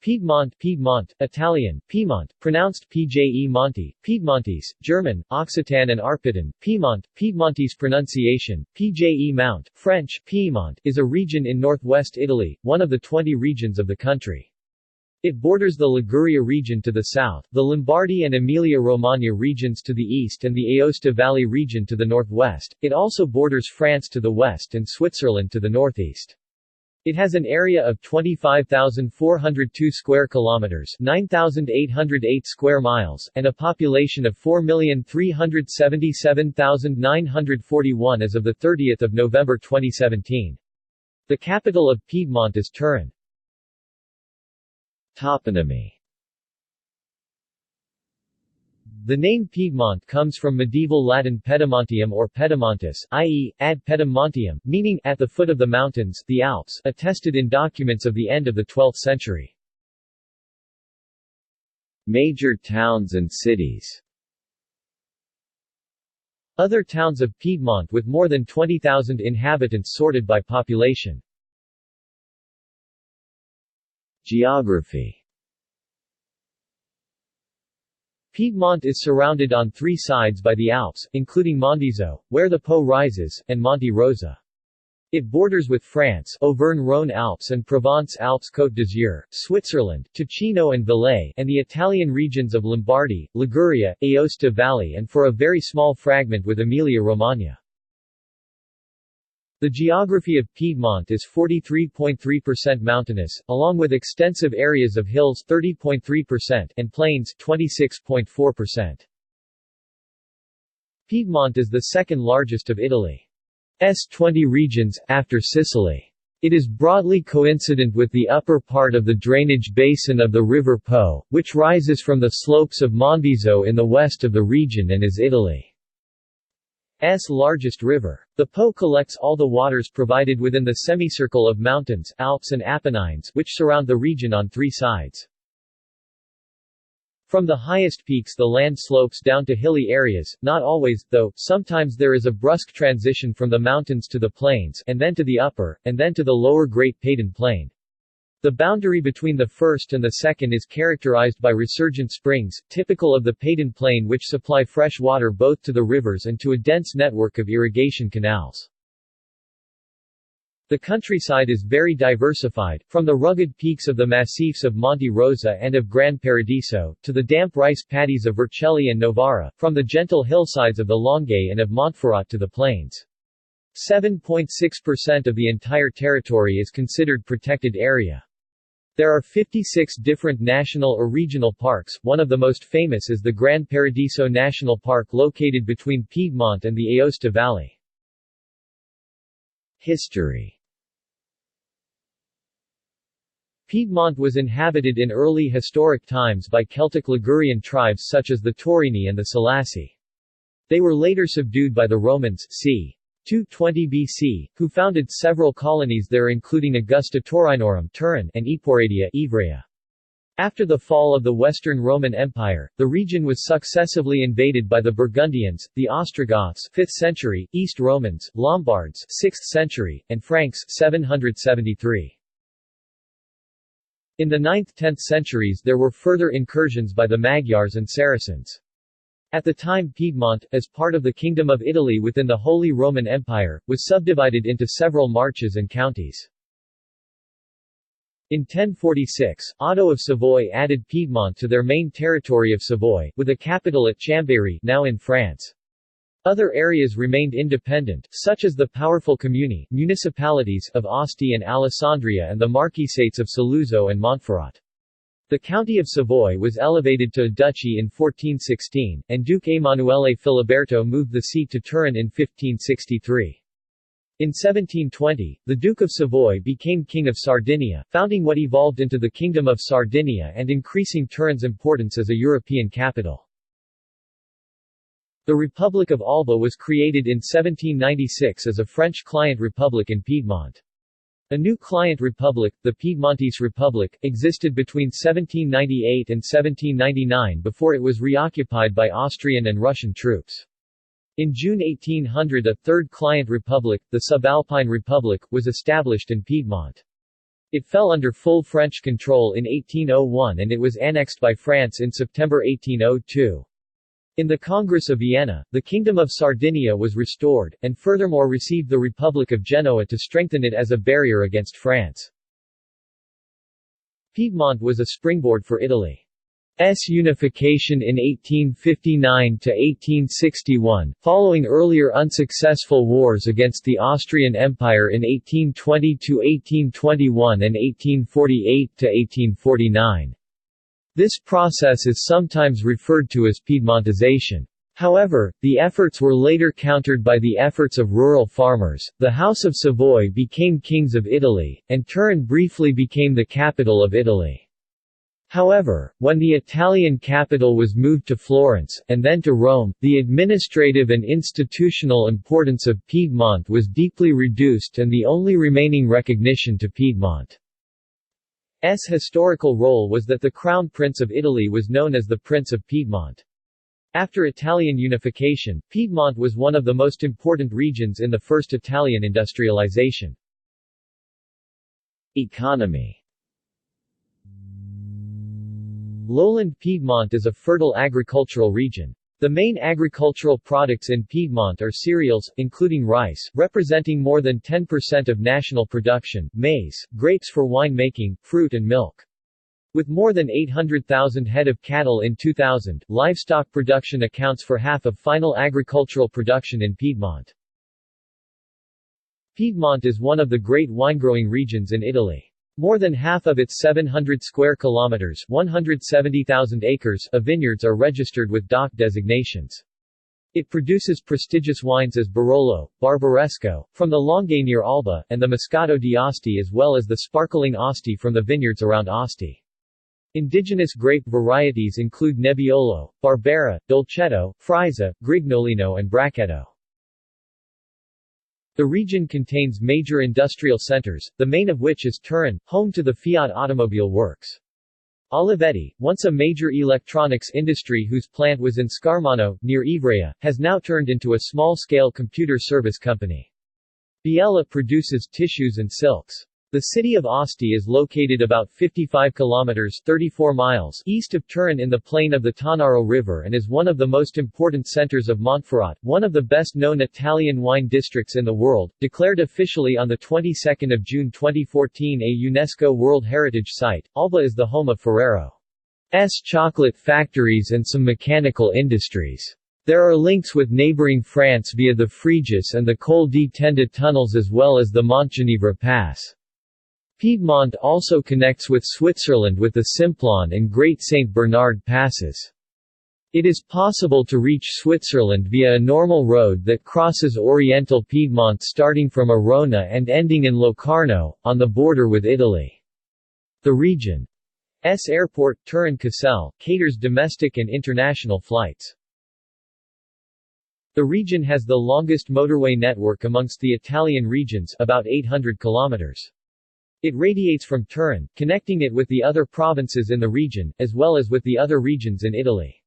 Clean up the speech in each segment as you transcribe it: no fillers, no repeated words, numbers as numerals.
Piedmont, Piedmont, Italian, Piedmont, pronounced Pje Piedmontese, German, Occitan and Arpitan, Piedmont, Piedmontese pronunciation, Pje Mount, French, Piedmont, is a region in northwest Italy, one of the 20 regions of the country. It borders the Liguria region to the south, the Lombardy and Emilia-Romagna regions to the east and the Aosta Valley region to the northwest. It also borders France to the west and Switzerland to the northeast. It has an area of 25,402 square kilometers, 9,808 square miles, and a population of 4,377,941 as of the 30th of November 2017. The capital of Piedmont is Turin. Toponymy. The name Piedmont comes from medieval Latin Pedemontium or Pedemontis, i.e., ad Pedemontium, meaning at the foot of the mountains, the Alps, attested in documents of the end of the 12th century. Major towns and cities. Other towns of Piedmont with more than 20,000 inhabitants sorted by population. Geography. Piedmont is surrounded on three sides by the Alps, including Montizo, where the Po rises, and Monte Rosa. It borders with France, Auvergne-Rhône Alps and Provence-Alpes-Côte d'Azur, Switzerland, Ticino and Valais, and the Italian regions of Lombardy, Liguria, Aosta Valley and for a very small fragment with Emilia-Romagna. The geography of Piedmont is 43.3% mountainous, along with extensive areas of hills 30.3% and plains 26.4%. Piedmont is the second largest of Italy's 20 regions, after Sicily. It is broadly coincident with the upper part of the drainage basin of the river Po, which rises from the slopes of Monviso in the west of the region and is Italy's largest river. The Po collects all the waters provided within the semicircle of mountains, Alps and Apennines, which surround the region on three sides. From the highest peaks the land slopes down to hilly areas, not always, though, sometimes there is a brusque transition from the mountains to the plains, and then to the upper, and then to the lower Great Padan Plain. The boundary between the first and the second is characterized by resurgent springs, typical of the Padan Plain, which supply fresh water both to the rivers and to a dense network of irrigation canals. The countryside is very diversified, from the rugged peaks of the massifs of Monte Rosa and of Gran Paradiso, to the damp rice paddies of Vercelli and Novara, from the gentle hillsides of the Langhe and of Montferrat to the plains. 7.6% of the entire territory is considered protected area. There are 56 different national or regional parks. One of the most famous is the Gran Paradiso National Park located between Piedmont and the Aosta Valley. History. Piedmont was inhabited in early historic times by Celtic Ligurian tribes such as the Torini and the Salassi. They were later subdued by the Romans c. 220 BC, who founded several colonies there including Augusta Taurinorum Turin and Eporadia Ivrea. After the fall of the Western Roman Empire, the region was successively invaded by the Burgundians, the Ostrogoths 5th century, East Romans, Lombards 6th century, and Franks 773. In the 9th–10th centuries there were further incursions by the Magyars and Saracens. At the time Piedmont, as part of the Kingdom of Italy within the Holy Roman Empire, was subdivided into several marches and counties. In 1046, Otto of Savoy added Piedmont to their main territory of Savoy, with a capital at Chambéry, now in France. Other areas remained independent, such as the powerful comuni municipalities of Asti and Alessandria and the marquisates of Saluzzo and Montferrat. The county of Savoy was elevated to a duchy in 1416, and Duke Emanuele Filiberto moved the seat to Turin in 1563. In 1720, the Duke of Savoy became King of Sardinia, founding what evolved into the Kingdom of Sardinia and increasing Turin's importance as a European capital. The Republic of Alba was created in 1796 as a French client republic in Piedmont. A new client republic, the Piedmontese Republic, existed between 1798 and 1799 before it was reoccupied by Austrian and Russian troops. In June 1800 a third client republic, the Subalpine Republic, was established in Piedmont. It fell under full French control in 1801 and it was annexed by France in September 1802. In the Congress of Vienna, the Kingdom of Sardinia was restored, and furthermore received the Republic of Genoa to strengthen it as a barrier against France. Piedmont was a springboard for Italy's unification in 1859 to 1861, following earlier unsuccessful wars against the Austrian Empire in 1820 to 1821 and 1848 to 1849. This process is sometimes referred to as Piedmontization. However, the efforts were later countered by the efforts of rural farmers. The House of Savoy became kings of Italy, and Turin briefly became the capital of Italy. However, when the Italian capital was moved to Florence, and then to Rome, the administrative and institutional importance of Piedmont was deeply reduced and the only remaining recognition to Piedmont's historical role was that the Crown Prince of Italy was known as the Prince of Piedmont. After Italian unification, Piedmont was one of the most important regions in the first Italian industrialization. Economy. Lowland Piedmont is a fertile agricultural region. The main agricultural products in Piedmont are cereals, including rice, representing more than 10% of national production, maize, grapes for wine making, fruit and milk. With more than 800,000 head of cattle in 2000, livestock production accounts for half of final agricultural production in Piedmont. Piedmont is one of the great wine-growing regions in Italy. More than half of its 700 square kilometers (170,000 acres) of vineyards are registered with DOC designations. It produces prestigious wines as Barolo, Barbaresco, from the Langhe near Alba, and the Moscato di Asti as well as the sparkling Asti from the vineyards around Asti. Indigenous grape varieties include Nebbiolo, Barbera, Dolcetto, Frisa, Grignolino and Bracchetto. The region contains major industrial centers, the main of which is Turin, home to the Fiat automobile works. Olivetti, once a major electronics industry whose plant was in Scarmano, near Ivrea, has now turned into a small-scale computer service company. Biella produces tissues and silks. The city of Asti is located about 55 kilometers (34 miles) east of Turin in the plain of the Tanaro River and is one of the most important centers of Montferrat, one of the best-known Italian wine districts in the world, declared officially on the 22nd of June 2014 a UNESCO World Heritage Site. Alba is the home of Ferrero's chocolate factories and some mechanical industries. There are links with neighboring France via the Frejus and the Col di Tenda tunnels as well as the Montgenèvre Pass. Piedmont also connects with Switzerland with the Simplon and Great St. Bernard passes. It is possible to reach Switzerland via a normal road that crosses Oriental Piedmont starting from Arona and ending in Locarno, on the border with Italy. The region's airport, Turin-Caselle, caters domestic and international flights. The region has the longest motorway network amongst the Italian regions, about 800 kilometers. It radiates from Turin, connecting it with the other provinces in the region, as well as with the other regions in Italy.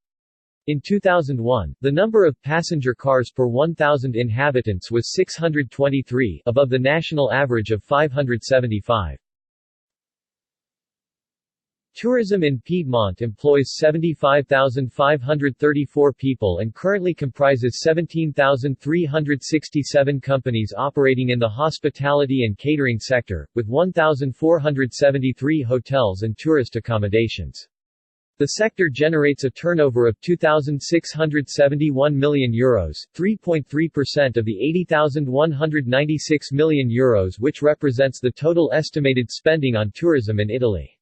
In 2001, the number of passenger cars per 1,000 inhabitants was 623, above the national average of 575. Tourism in Piedmont employs 75,534 people and currently comprises 17,367 companies operating in the hospitality and catering sector, with 1,473 hotels and tourist accommodations. The sector generates a turnover of €2,671 million, 3.3% of the €80,196 million, which represents the total estimated spending on tourism in Italy.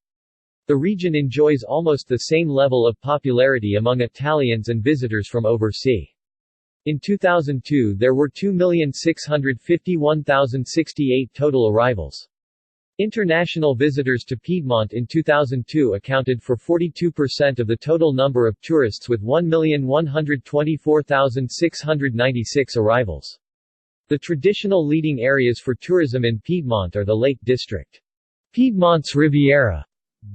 The region enjoys almost the same level of popularity among Italians and visitors from overseas. In 2002 there were 2,651,068 total arrivals. International visitors to Piedmont in 2002 accounted for 42% of the total number of tourists with 1,124,696 arrivals. The traditional leading areas for tourism in Piedmont are the Lake District, Piedmont's Riviera,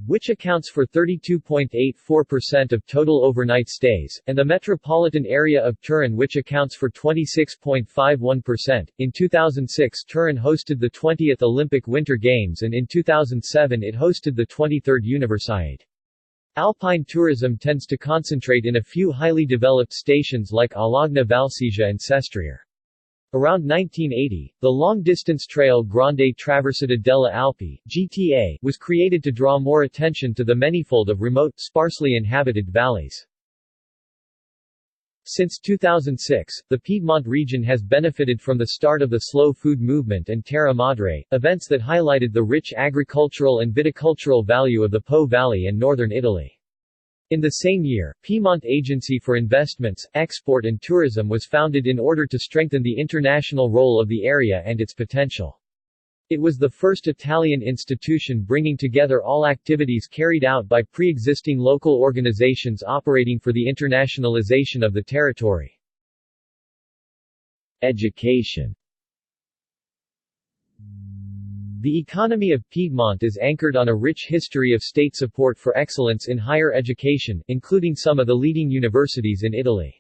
which accounts for 32.84% of total overnight stays, and the metropolitan area of Turin, which accounts for 26.51%. In 2006, Turin hosted the 20th Olympic Winter Games, and in 2007 it hosted the 23rd Universiade. Alpine tourism tends to concentrate in a few highly developed stations like Alagna Valsesia and Sestriere. Around 1980, the long-distance trail Grande Traversata delle Alpi (GTA) was created to draw more attention to the manifold of remote, sparsely inhabited valleys. Since 2006, the Piedmont region has benefited from the start of the slow food movement and Terra Madre, events that highlighted the rich agricultural and viticultural value of the Po Valley and northern Italy. In the same year, Piedmont Agency for Investments, Export and Tourism was founded in order to strengthen the international role of the area and its potential. It was the first Italian institution bringing together all activities carried out by pre-existing local organizations operating for the internationalization of the territory. Education. The economy of Piedmont is anchored on a rich history of state support for excellence in higher education, including some of the leading universities in Italy.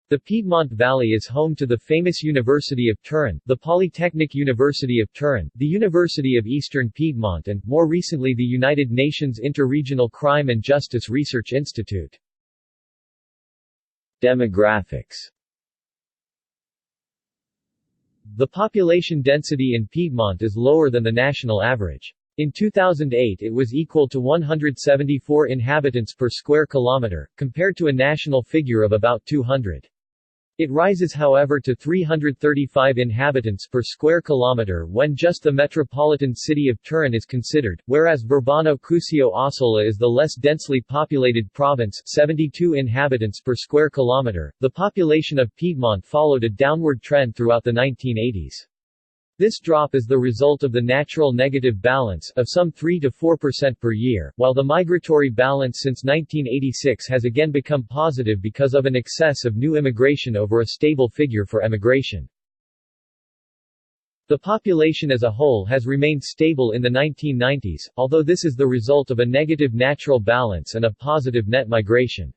The Piedmont Valley is home to the famous University of Turin, the Polytechnic University of Turin, the University of Eastern Piedmont and, more recently, the United Nations Interregional Crime and Justice Research Institute. Demographics. The population density in Piedmont is lower than the national average. In 2008 it was equal to 174 inhabitants per square kilometer, compared to a national figure of about 200. It rises however to 335 inhabitants per square kilometer when just the metropolitan city of Turin is considered, whereas Verbano-Cusio-Ossola is the less densely populated province, 72 inhabitants per square kilometer. The population of Piedmont followed a downward trend throughout the 1980s. This drop is the result of the natural negative balance of some 3 to 4% per year, while the migratory balance since 1986 has again become positive because of an excess of new immigration over a stable figure for emigration. The population as a whole has remained stable in the 1990s, although this is the result of a negative natural balance and a positive net migration.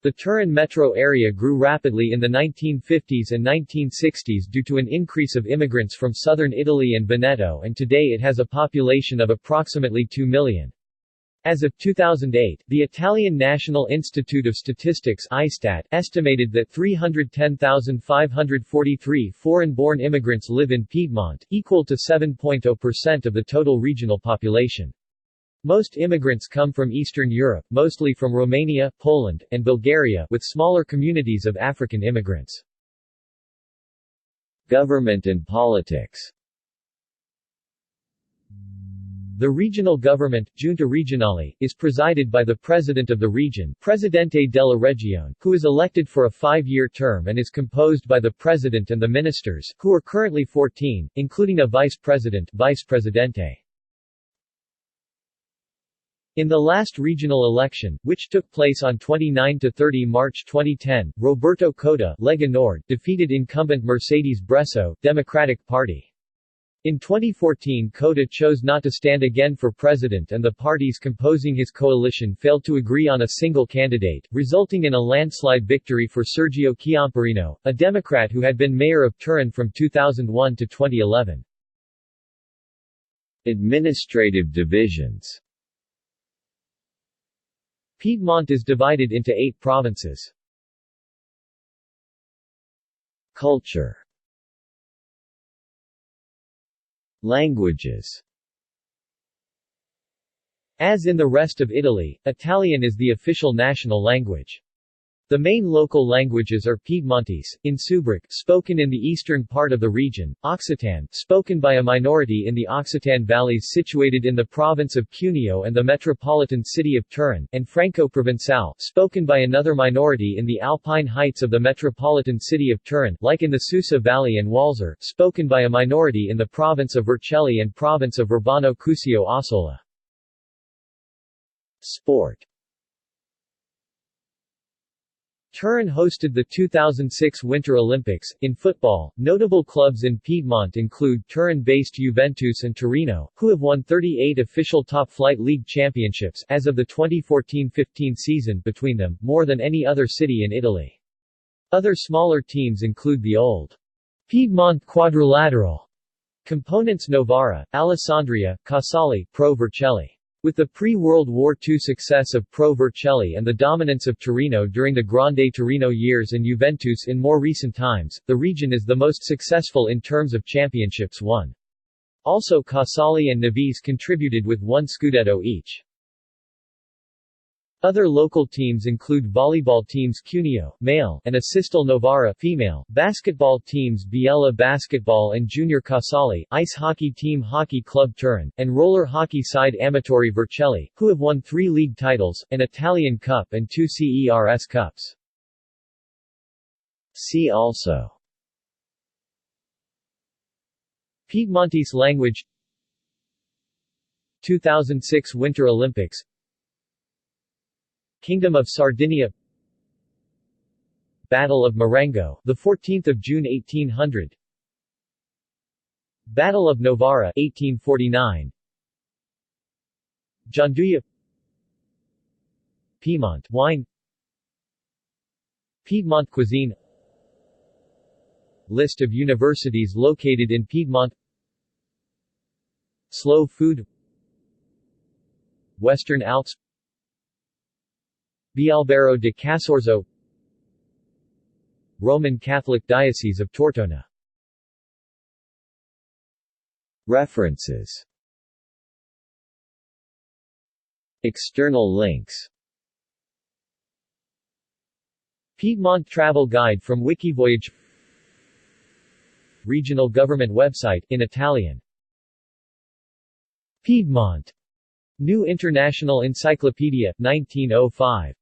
The Turin metro area grew rapidly in the 1950s and 1960s due to an increase of immigrants from southern Italy and Veneto, and today it has a population of approximately 2 million. As of 2008, the Italian National Institute of Statistics (ISTAT) estimated that 310,543 foreign-born immigrants live in Piedmont, equal to 7.0% of the total regional population. Most immigrants come from Eastern Europe, mostly from Romania, Poland, and Bulgaria, with smaller communities of African immigrants. Government and politics. The regional government, Giunta Regionale, is presided by the president of the region, Presidente della Regione, who is elected for a 5-year term and is composed by the president and the ministers, who are currently 14, including a vice president, vice presidente. In the last regional election, which took place on 29–30 March 2010, Roberto Coda, Lega Nord, defeated incumbent Mercedes Bresso, Democratic Party. In 2014 Coda chose not to stand again for president and the parties composing his coalition failed to agree on a single candidate, resulting in a landslide victory for Sergio Chiamparino, a Democrat who had been mayor of Turin from 2001 to 2011. Administrative divisions. Piedmont is divided into 8 provinces. Culture. Languages. As in the rest of Italy, Italian is the official national language. The main local languages are Piedmontese, Insubric, spoken in the eastern part of the region, Occitan, spoken by a minority in the Occitan valleys situated in the province of Cuneo and the metropolitan city of Turin, and Franco-Provençal, spoken by another minority in the Alpine heights of the metropolitan city of Turin, like in the Susa Valley and Walser, spoken by a minority in the province of Vercelli and province of Verbano-Cusio-Ossola. Sport. Turin hosted the 2006 Winter Olympics. In football, notable clubs in Piedmont include Turin-based Juventus and Torino, who have won 38 official top-flight league championships as of the 2014-15 season between them, more than any other city in Italy. Other smaller teams include the Old Piedmont Quadrilateral components Novara, Alessandria, Casale, Pro Vercelli. With the pre-World War II success of Pro Vercelli and the dominance of Torino during the Grande Torino years and Juventus in more recent times, the region is the most successful in terms of championships won. Also Casale and Nevis contributed with one Scudetto each. Other local teams include volleyball teams Cuneo, male, and Asistal Novara, female, basketball teams Biella Basketball and Junior Casale, ice hockey team Hockey Club Turin, and roller hockey side Amatori Vercelli, who have won 3 league titles, an Italian Cup and 2 CERS Cups. See also: Piedmontese language, 2006 Winter Olympics, Kingdom of Sardinia, Battle of Marengo, the 14th of June 1800, Battle of Novara 1849, Gianduia, Piedmont wine, Piedmont cuisine, List of universities located in Piedmont, Slow food, Western Alps, Bialbero de Casorzo, Roman Catholic Diocese of Tortona. References. External links. Piedmont Travel Guide from Wikivoyage. Regional Government website, in Italian. Piedmont. New International Encyclopedia, 1905.